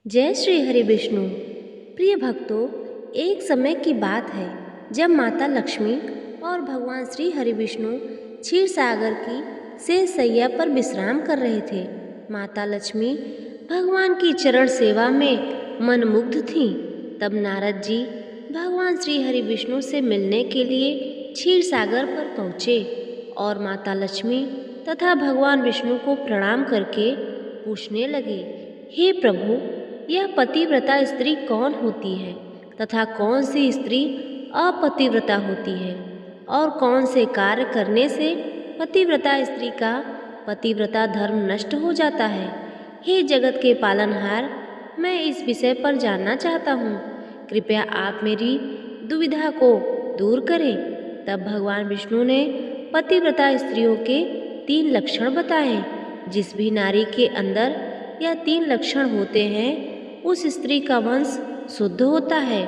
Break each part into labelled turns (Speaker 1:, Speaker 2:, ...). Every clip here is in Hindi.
Speaker 1: जय श्री हरि विष्णु। प्रिय भक्तों, एक समय की बात है जब माता लक्ष्मी और भगवान श्री हरि विष्णु क्षीर सागर की शेष शैया पर विश्राम कर रहे थे। माता लक्ष्मी भगवान की चरण सेवा में मनमुग्ध थीं। तब नारद जी भगवान श्री हरि विष्णु से मिलने के लिए क्षीर सागर पर पहुँचे और माता लक्ष्मी तथा भगवान विष्णु को प्रणाम करके पूछने लगे, हे प्रभु, यह पतिव्रता स्त्री कौन होती है तथा कौन सी स्त्री अपतिव्रता होती है और कौन से कार्य करने से पतिव्रता स्त्री का पतिव्रता धर्म नष्ट हो जाता है। हे जगत के पालनहार, मैं इस विषय पर जानना चाहता हूँ। कृपया आप मेरी दुविधा को दूर करें। तब भगवान विष्णु ने पतिव्रता स्त्रियों के 3 लक्षण बताए। जिस भी नारी के अंदर यह 3 लक्षण होते हैं उस स्त्री का वंश शुद्ध होता है,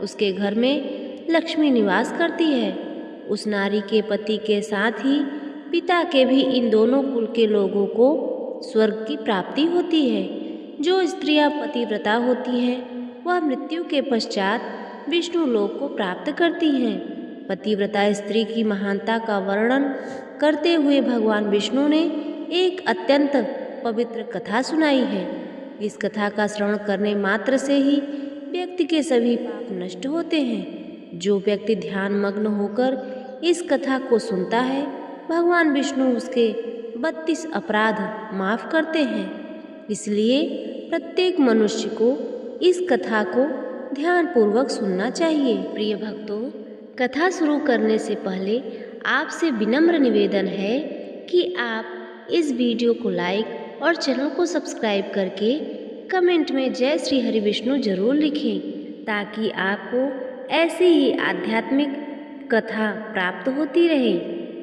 Speaker 1: उसके घर में लक्ष्मी निवास करती है। उस नारी के पति के साथ ही पिता के भी इन दोनों कुल के लोगों को स्वर्ग की प्राप्ति होती है। जो स्त्रियां पतिव्रता होती हैं वह मृत्यु के पश्चात विष्णु लोक को प्राप्त करती हैं। पतिव्रता स्त्री की महानता का वर्णन करते हुए भगवान विष्णु ने एक अत्यंत पवित्र कथा सुनाई है। इस कथा का श्रवण करने मात्र से ही व्यक्ति के सभी पाप नष्ट होते हैं। जो व्यक्ति ध्यान मग्न होकर इस कथा को सुनता है, भगवान विष्णु उसके 32 अपराध माफ करते हैं। इसलिए प्रत्येक मनुष्य को इस कथा को ध्यानपूर्वक सुनना चाहिए। प्रिय भक्तों, कथा शुरू करने से पहले आपसे विनम्र निवेदन है कि आप इस वीडियो को लाइक और चैनल को सब्सक्राइब करके कमेंट में जय श्री हरि विष्णु जरूर लिखें, ताकि आपको ऐसी ही आध्यात्मिक कथा प्राप्त होती रहे।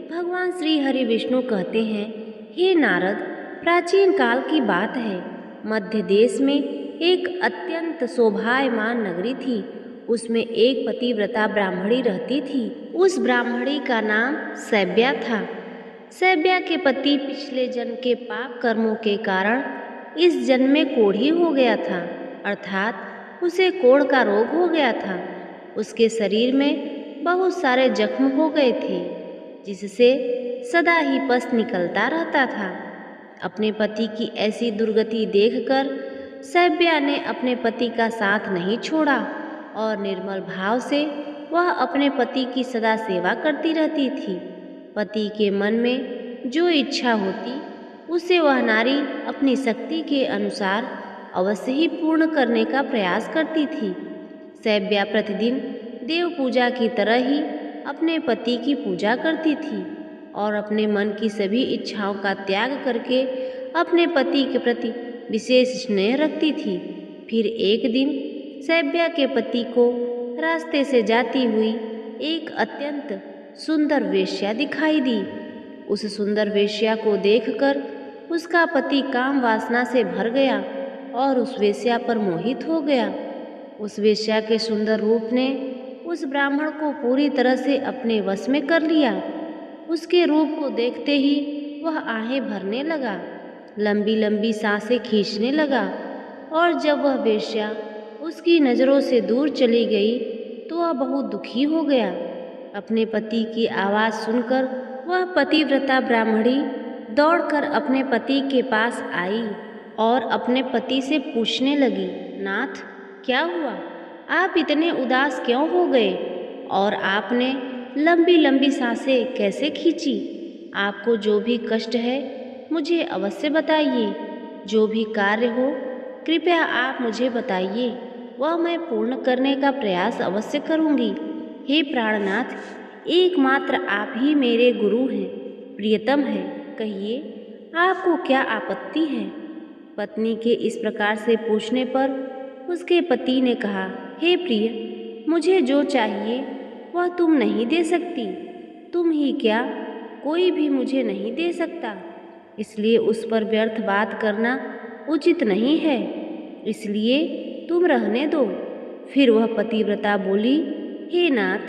Speaker 1: भगवान श्री हरि विष्णु कहते हैं, हे नारद, प्राचीन काल की बात है। मध्य देश में एक अत्यंत शोभायमान नगरी थी। उसमें एक पतिव्रता ब्राह्मणी रहती थी। उस ब्राह्मणी का नाम सैब्या था। सैब्या के पति पिछले जन्म के पाप कर्मों के कारण इस जन्म में कोढ़ी हो गया था, अर्थात उसे कोढ़ का रोग हो गया था। उसके शरीर में बहुत सारे जख्म हो गए थे, जिससे सदा ही पस निकलता रहता था। अपने पति की ऐसी दुर्गति देखकर सैब्या ने अपने पति का साथ नहीं छोड़ा और निर्मल भाव से वह अपने पति की सदा सेवा करती रहती थी। पति के मन में जो इच्छा होती उसे वह नारी अपनी शक्ति के अनुसार अवश्य ही पूर्ण करने का प्रयास करती थी। सैब्या प्रतिदिन देव पूजा की तरह ही अपने पति की पूजा करती थी और अपने मन की सभी इच्छाओं का त्याग करके अपने पति के प्रति विशेष स्नेह रखती थी। फिर एक दिन सैब्या के पति को रास्ते से जाती हुई एक अत्यंत सुंदर वेश्या दिखाई दी। उस सुंदर वेश्या को देखकर उसका पति काम वासना से भर गया और उस वेश्या पर मोहित हो गया। उस वेश्या के सुंदर रूप ने उस ब्राह्मण को पूरी तरह से अपने वश में कर लिया। उसके रूप को देखते ही वह आहें भरने लगा, लंबी लंबी सांसें खींचने लगा और जब वह वेश्या उसकी नज़रों से दूर चली गई तो वह बहुत दुखी हो गया। अपने पति की आवाज़ सुनकर वह पतिव्रता ब्राह्मणी दौड़कर अपने पति के पास आई और अपने पति से पूछने लगी, नाथ, क्या हुआ? आप इतने उदास क्यों हो गए और आपने लंबी लंबी सांसें कैसे खींची? आपको जो भी कष्ट है मुझे अवश्य बताइए। जो भी कार्य हो कृपया आप मुझे बताइए, वह मैं पूर्ण करने का प्रयास अवश्य करूँगी। हे प्राणनाथ, एकमात्र आप ही मेरे गुरु हैं, प्रियतम हैं। कहिए, आपको क्या आपत्ति है? पत्नी के इस प्रकार से पूछने पर उसके पति ने कहा, हे प्रिय, मुझे जो चाहिए वह तुम नहीं दे सकती। तुम ही क्या, कोई भी मुझे नहीं दे सकता, इसलिए उस पर व्यर्थ बात करना उचित नहीं है, इसलिए तुम रहने दो। फिर वह पतिव्रता बोली, हे नाथ,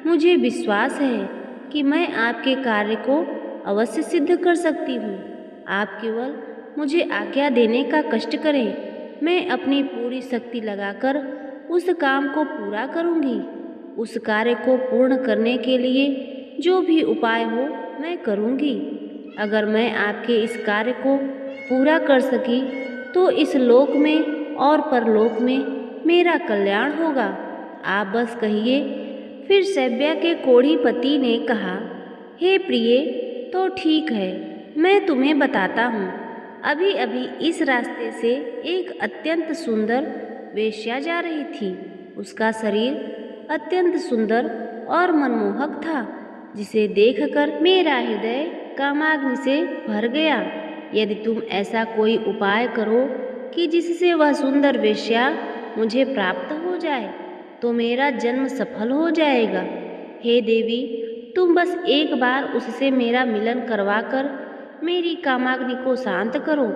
Speaker 1: मुझे विश्वास है कि मैं आपके कार्य को अवश्य सिद्ध कर सकती हूँ। आप केवल मुझे आज्ञा देने का कष्ट करें, मैं अपनी पूरी शक्ति लगाकर उस काम को पूरा करूँगी। उस कार्य को पूर्ण करने के लिए जो भी उपाय हो मैं करूँगी। अगर मैं आपके इस कार्य को पूरा कर सकी तो इस लोक में और परलोक में मेरा कल्याण होगा। आप बस कहिए। फिर सैब्या के कोढ़ी पति ने कहा, हे प्रिय, तो ठीक है, मैं तुम्हें बताता हूँ। अभी अभी इस रास्ते से एक अत्यंत सुंदर वेश्या जा रही थी। उसका शरीर अत्यंत सुंदर और मनमोहक था, जिसे देखकर मेरा हृदय कामाग्नि से भर गया। यदि तुम ऐसा कोई उपाय करो कि जिससे वह सुंदर वेश्या मुझे प्राप्त हो जाए तो मेरा जन्म सफल हो जाएगा। हे देवी, तुम बस एक बार उससे मेरा मिलन करवाकर मेरी कामाग्नि को शांत करो।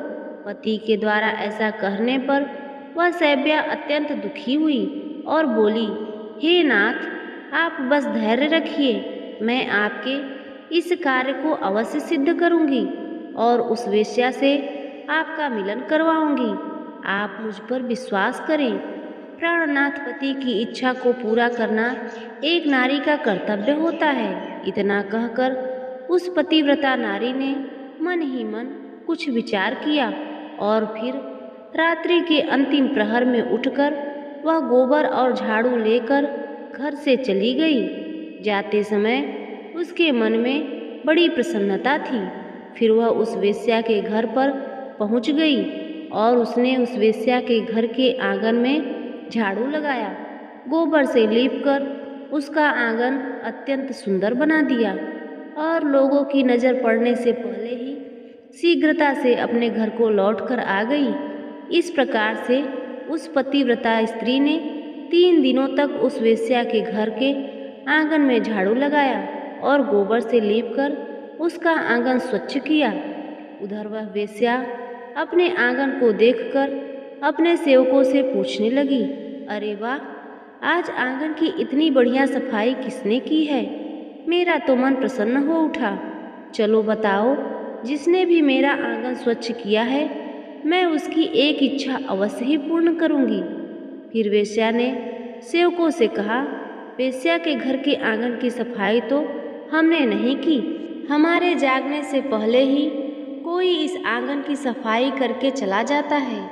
Speaker 1: पति के द्वारा ऐसा कहने पर वह सैब्या अत्यंत दुखी हुई और बोली, हे नाथ, आप बस धैर्य रखिए। मैं आपके इस कार्य को अवश्य सिद्ध करूंगी और उस वेश्या से आपका मिलन करवाऊंगी। आप मुझ पर विश्वास करें। प्राणनाथ पति की इच्छा को पूरा करना एक नारी का कर्तव्य होता है। इतना कहकर उस पतिव्रता नारी ने मन ही मन कुछ विचार किया और फिर रात्रि के अंतिम प्रहर में उठकर वह गोबर और झाड़ू लेकर घर से चली गई। जाते समय उसके मन में बड़ी प्रसन्नता थी। फिर वह उस वेश्या के घर पर पहुंच गई और उसने उस वेश्या के घर के आंगन में झाड़ू लगाया। गोबर से लीपकर उसका आंगन अत्यंत सुंदर बना दिया और लोगों की नज़र पड़ने से पहले ही शीघ्रता से अपने घर को लौटकर आ गई। इस प्रकार से उस पतिव्रता स्त्री ने 3 दिनों तक उस वेश्या के घर के आंगन में झाड़ू लगाया और गोबर से लीपकर उसका आंगन स्वच्छ किया। उधर वह वेश्या अपने आंगन को देखकर अपने सेवकों से पूछने लगी, अरे वाह, आज आंगन की इतनी बढ़िया सफाई किसने की है? मेरा तो मन प्रसन्न हो उठा। चलो बताओ, जिसने भी मेरा आंगन स्वच्छ किया है मैं उसकी एक इच्छा अवश्य ही पूर्ण करूंगी। फिर वेश्या ने सेवकों से कहा, वेश्या के घर के आंगन की सफाई तो हमने नहीं की। हमारे जागने से पहले ही कोई इस आंगन की सफाई करके चला जाता है।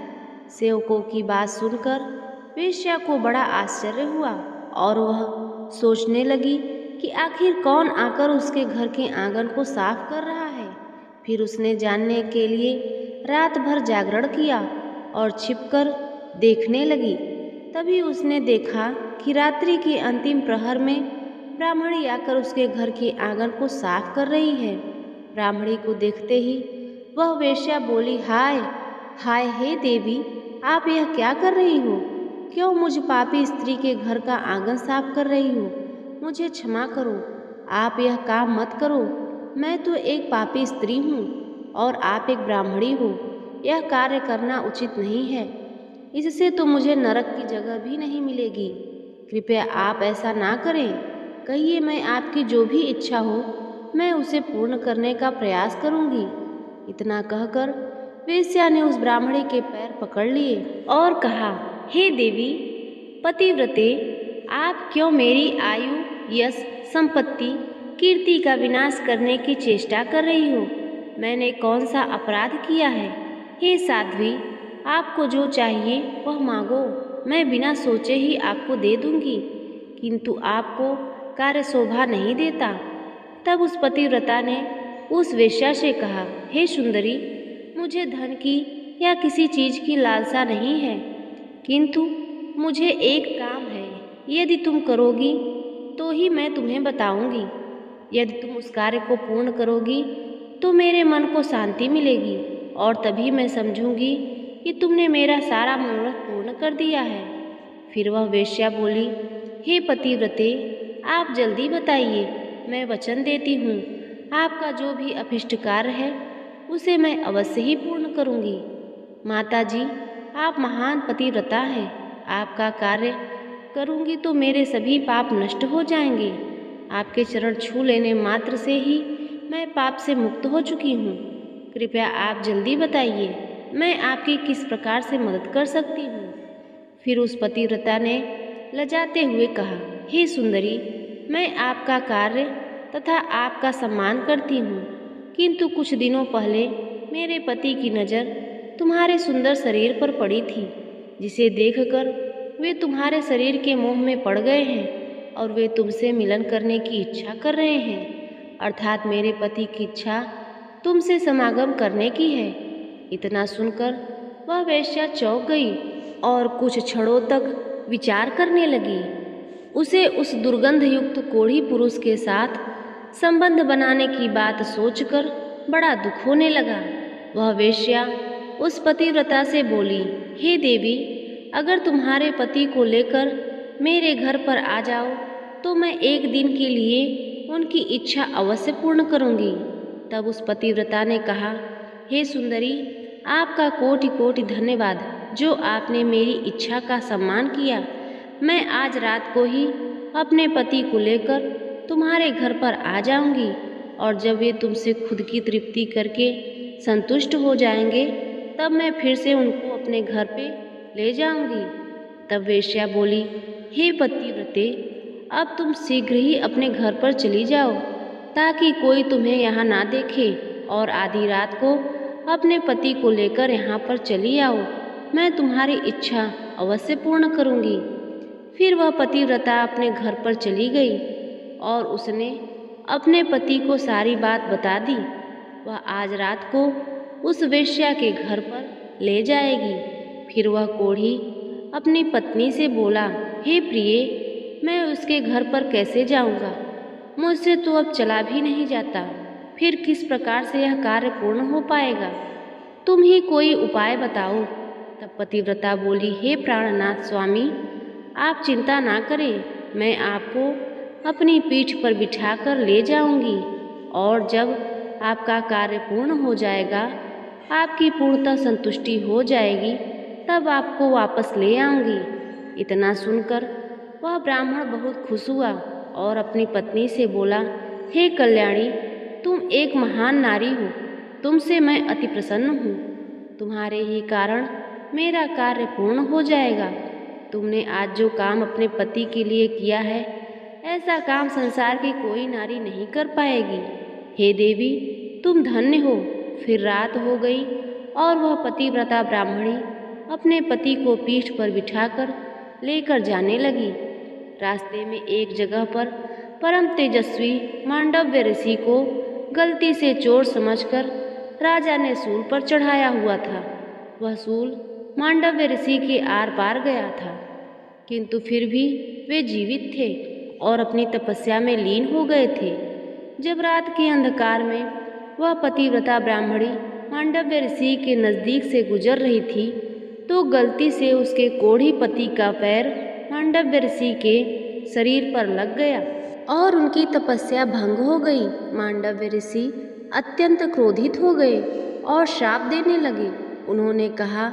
Speaker 1: सेवकों की बात सुनकर वेश्या को बड़ा आश्चर्य हुआ और वह सोचने लगी कि आखिर कौन आकर उसके घर के आंगन को साफ कर रहा है। फिर उसने जानने के लिए रात भर जागरण किया और छिपकर देखने लगी। तभी उसने देखा कि रात्रि के अंतिम प्रहर में ब्राह्मणी आकर उसके घर के आंगन को साफ कर रही है। ब्राह्मणी को देखते ही वह वेश्या बोली, हाय हाय, हे देवी, आप यह क्या कर रही हो? क्यों मुझ पापी स्त्री के घर का आंगन साफ कर रही हो? मुझे क्षमा करो, आप यह काम मत करो। मैं तो एक पापी स्त्री हूँ और आप एक ब्राह्मणी हो। यह कार्य करना उचित नहीं है। इससे तो मुझे नरक की जगह भी नहीं मिलेगी। कृपया आप ऐसा ना करें। कहिए, मैं आपकी जो भी इच्छा हो मैं उसे पूर्ण करने का प्रयास करूँगी। इतना कहकर वेश्या ने उस ब्राह्मणी के पैर पकड़ लिए और कहा, हे देवी पतिव्रते, आप क्यों मेरी आयु, यश, संपत्ति, कीर्ति का विनाश करने की चेष्टा कर रही हो? मैंने कौन सा अपराध किया है? हे साध्वी, आपको जो चाहिए वह मांगो, मैं बिना सोचे ही आपको दे दूंगी। किंतु आपको कार्य शोभा नहीं देता। तब उस पतिव्रता ने उस वेश्या से कहा, हे सुंदरी, मुझे धन की या किसी चीज़ की लालसा नहीं है, किंतु मुझे एक काम है। यदि तुम करोगी तो ही मैं तुम्हें बताऊंगी। यदि तुम उस कार्य को पूर्ण करोगी तो मेरे मन को शांति मिलेगी और तभी मैं समझूंगी कि तुमने मेरा सारा मनोरथ पूर्ण कर दिया है। फिर वह वेश्या बोली, हे पतिव्रते, आप जल्दी बताइए, मैं वचन देती हूँ आपका जो भी अभिष्ट कार्य है उसे मैं अवश्य ही पूर्ण करूँगी। माता जी, आप महान पतिव्रता हैं। आपका कार्य करूँगी तो मेरे सभी पाप नष्ट हो जाएंगे। आपके चरण छू लेने मात्र से ही मैं पाप से मुक्त हो चुकी हूँ। कृपया आप जल्दी बताइए। मैं आपकी किस प्रकार से मदद कर सकती हूँ? फिर उस पतिव्रता ने लजाते हुए कहा, हे सुंदरी, मैं आपका कार्य तथा आपका सम्मान करती हूँ, किंतु कुछ दिनों पहले मेरे पति की नज़र तुम्हारे सुंदर शरीर पर पड़ी थी, जिसे देखकर वे तुम्हारे शरीर के मोह में पड़ गए हैं और वे तुमसे मिलन करने की इच्छा कर रहे हैं, अर्थात मेरे पति की इच्छा तुमसे समागम करने की है। इतना सुनकर वह वेश्या चौंक गई और कुछ क्षणों तक विचार करने लगी। उसे उस दुर्गंध युक्त कोढ़ी पुरुष के साथ संबंध बनाने की बात सोचकर बड़ा दुख होने लगा। वह वेश्या उस पतिव्रता से बोली, हे देवी, अगर तुम्हारे पति को लेकर मेरे घर पर आ जाओ तो मैं एक दिन के लिए उनकी इच्छा अवश्य पूर्ण करूंगी। तब उस पतिव्रता ने कहा, हे सुंदरी, आपका कोटि कोटि धन्यवाद जो आपने मेरी इच्छा का सम्मान किया। मैं आज रात को ही अपने पति को लेकर तुम्हारे घर पर आ जाऊंगी और जब वे तुमसे खुद की तृप्ति करके संतुष्ट हो जाएंगे तब मैं फिर से उनको अपने घर पे ले जाऊंगी। तब वेश्या बोली, हे पतिव्रते, अब तुम शीघ्र ही अपने घर पर चली जाओ ताकि कोई तुम्हें यहाँ ना देखे और आधी रात को अपने पति को लेकर यहाँ पर चली आओ। मैं तुम्हारी इच्छा अवश्य पूर्ण करूँगी। फिर वह पतिव्रता अपने घर पर चली गई और उसने अपने पति को सारी बात बता दी। वह आज रात को उस वेश्या के घर पर ले जाएगी। फिर वह कोढ़ी अपनी पत्नी से बोला, हे प्रिय, मैं उसके घर पर कैसे जाऊंगा? मुझसे तो अब चला भी नहीं जाता। फिर किस प्रकार से यह कार्य पूर्ण हो पाएगा? तुम ही कोई उपाय बताओ। तब पतिव्रता बोली, हे प्राणनाथ स्वामी, आप चिंता ना करें, मैं आपको अपनी पीठ पर बिठाकर ले जाऊंगी और जब आपका कार्य पूर्ण हो जाएगा, आपकी पूर्णतः संतुष्टि हो जाएगी, तब आपको वापस ले आऊंगी। इतना सुनकर वह ब्राह्मण बहुत खुश हुआ और अपनी पत्नी से बोला, हे कल्याणी, तुम एक महान नारी हो, तुमसे मैं अति प्रसन्न हूँ। तुम्हारे ही कारण मेरा कार्य पूर्ण हो जाएगा। तुमने आज जो काम अपने पति के लिए किया है, ऐसा काम संसार की कोई नारी नहीं कर पाएगी। हे देवी, तुम धन्य हो। फिर रात हो गई और वह पतिव्रता ब्राह्मणी अपने पति को पीठ पर बिठाकर लेकर जाने लगी। रास्ते में एक जगह पर परम तेजस्वी मांडव्य ऋषि को गलती से चोर समझकर राजा ने सूल पर चढ़ाया हुआ था। वह सूल मांडव्य ऋषि के आर पार गया था, किंतु फिर भी वे जीवित थे और अपनी तपस्या में लीन हो गए थे। जब रात के अंधकार में वह पतिव्रता ब्राह्मणी मांडव्य ऋषि के नज़दीक से गुजर रही थी तो गलती से उसके कोढ़ी पति का पैर मांडव्य ऋषि के शरीर पर लग गया और उनकी तपस्या भंग हो गई। मांडव्य ऋषि अत्यंत क्रोधित हो गए और श्राप देने लगे। उन्होंने कहा,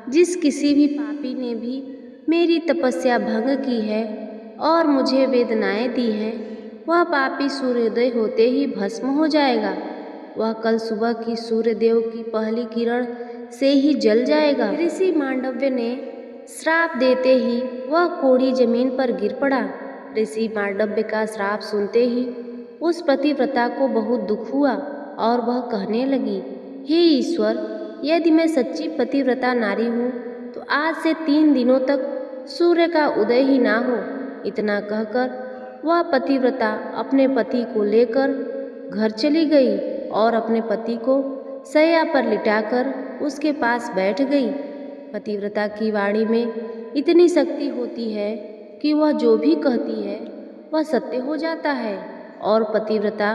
Speaker 1: जिस किसी भी पापी ने भी मेरी तपस्या भंग की है और मुझे वेदनाएं दी हैं, वह पापी सूर्योदय होते ही भस्म हो जाएगा। वह कल सुबह की सूर्यदेव की पहली किरण से ही जल जाएगा। ऋषि मांडव्य ने श्राप देते ही वह कोढ़ी जमीन पर गिर पड़ा। ऋषि मांडव्य का श्राप सुनते ही उस पतिव्रता को बहुत दुख हुआ और वह कहने लगी, हे ईश्वर, यदि मैं सच्ची पतिव्रता नारी हूँ तो आज से 3 दिनों तक सूर्य का उदय ही ना हो। इतना कहकर वह पतिव्रता अपने पति को लेकर घर चली गई और अपने पति को शैया पर लिटाकर उसके पास बैठ गई। पतिव्रता की वाणी में इतनी शक्ति होती है कि वह जो भी कहती है वह सत्य हो जाता है और पतिव्रता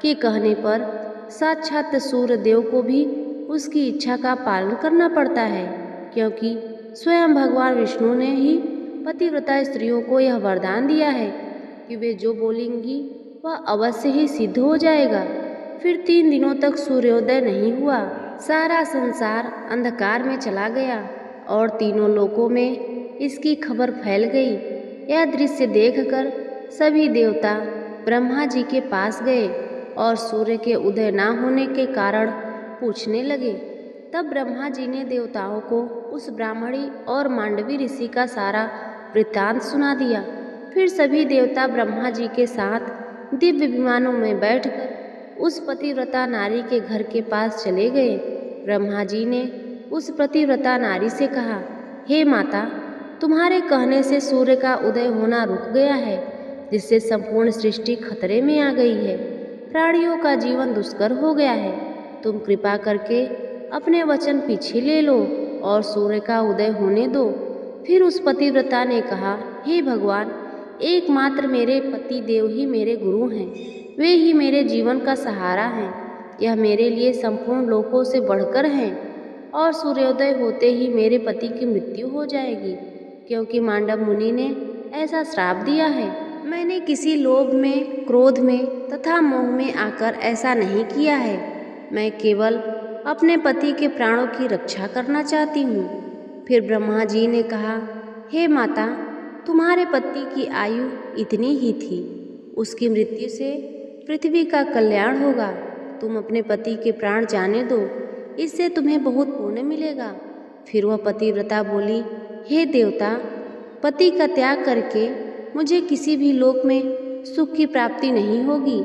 Speaker 1: के कहने पर साक्षात सूर्यदेव को भी उसकी इच्छा का पालन करना पड़ता है, क्योंकि स्वयं भगवान विष्णु ने ही पतिव्रता स्त्रियों को यह वरदान दिया है कि वे जो बोलेंगी वह अवश्य ही सिद्ध हो जाएगा। फिर 3 दिनों तक सूर्योदय नहीं हुआ। सारा संसार अंधकार में चला गया और तीनों लोकों में इसकी खबर फैल गई। यह दृश्य देखकर सभी देवता ब्रह्मा जी के पास गए और सूर्य के उदय ना होने के कारण पूछने लगे। तब ब्रह्मा जी ने देवताओं को उस ब्राह्मणी और मांडवी ऋषि का सारा वृत्तांत सुना दिया। फिर सभी देवता ब्रह्मा जी के साथ दिव्य विमानों में बैठकर उस पतिव्रता नारी के घर के पास चले गए। ब्रह्मा जी ने उस पतिव्रता नारी से कहा, हे माता, तुम्हारे कहने से सूर्य का उदय होना रुक गया है, जिससे संपूर्ण सृष्टि खतरे में आ गई है। प्राणियों का जीवन दुष्कर हो गया है। तुम कृपा करके अपने वचन पीछे ले लो और सूर्य का उदय होने दो। फिर उस पतिव्रता ने कहा, हे भगवान, एकमात्र मेरे पति देव ही मेरे गुरु हैं। वे ही मेरे जीवन का सहारा हैं। यह मेरे लिए संपूर्ण लोकों से बढ़कर हैं और सूर्योदय होते ही मेरे पति की मृत्यु हो जाएगी, क्योंकि मांडव मुनि ने ऐसा श्राप दिया है। मैंने किसी लोभ में, क्रोध में तथा मोह में आकर ऐसा नहीं किया है। मैं केवल अपने पति के प्राणों की रक्षा करना चाहती हूँ। फिर ब्रह्मा जी ने कहा, हे माता, तुम्हारे पति की आयु इतनी ही थी। उसकी मृत्यु से पृथ्वी का कल्याण होगा। तुम अपने पति के प्राण जाने दो, इससे तुम्हें बहुत पुण्य मिलेगा। फिर वह पतिव्रता बोली, हे देवता, पति का त्याग करके मुझे किसी भी लोक में सुख की प्राप्ति नहीं होगी।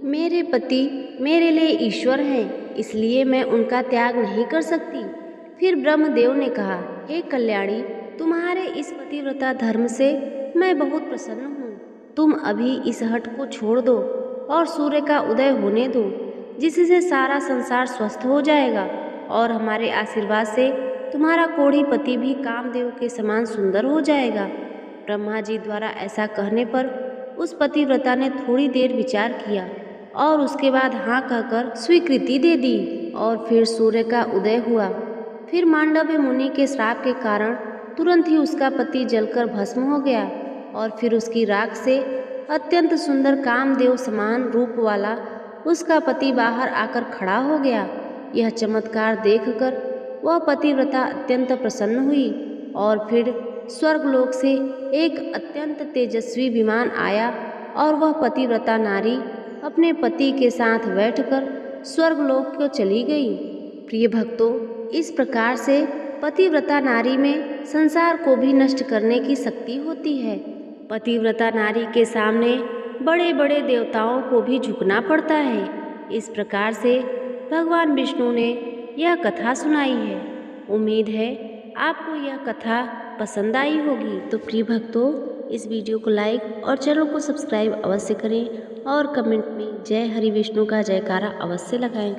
Speaker 1: मेरे पति मेरे लिए ईश्वर हैं, इसलिए मैं उनका त्याग नहीं कर सकती। फिर ब्रह्मदेव ने कहा, हे कल्याणी, तुम्हारे इस पतिव्रता धर्म से मैं बहुत प्रसन्न हूँ। तुम अभी इस हठ को छोड़ दो और सूर्य का उदय होने दो, जिससे सारा संसार स्वस्थ हो जाएगा और हमारे आशीर्वाद से तुम्हारा कोढ़ी पति भी कामदेव के समान सुंदर हो जाएगा। ब्रह्मा जी द्वारा ऐसा कहने पर उस पतिव्रता ने थोड़ी देर विचार किया और उसके बाद हाँ कहकर स्वीकृति दे दी और फिर सूर्य का उदय हुआ। फिर मांडव्य मुनि के श्राप के कारण तुरंत ही उसका पति जलकर भस्म हो गया और फिर उसकी राख से अत्यंत सुंदर कामदेव समान रूप वाला उसका पति बाहर आकर खड़ा हो गया। यह चमत्कार देखकर वह पतिव्रता अत्यंत प्रसन्न हुई और फिर स्वर्गलोक से एक अत्यंत तेजस्वी विमान आया और वह पतिव्रता नारी अपने पति के साथ बैठकर स्वर्गलोक को चली गई। प्रिय भक्तों, इस प्रकार से पतिव्रता नारी में संसार को भी नष्ट करने की शक्ति होती है। पतिव्रता नारी के सामने बड़े बड़े देवताओं को भी झुकना पड़ता है। इस प्रकार से भगवान विष्णु ने यह कथा सुनाई है। उम्मीद है आपको यह कथा पसंद आई होगी। तो प्रिय भक्तों, इस वीडियो को लाइक और चैनल को सब्सक्राइब अवश्य करें और कमेंट में जय हरि विष्णु का जयकारा अवश्य लगाएं।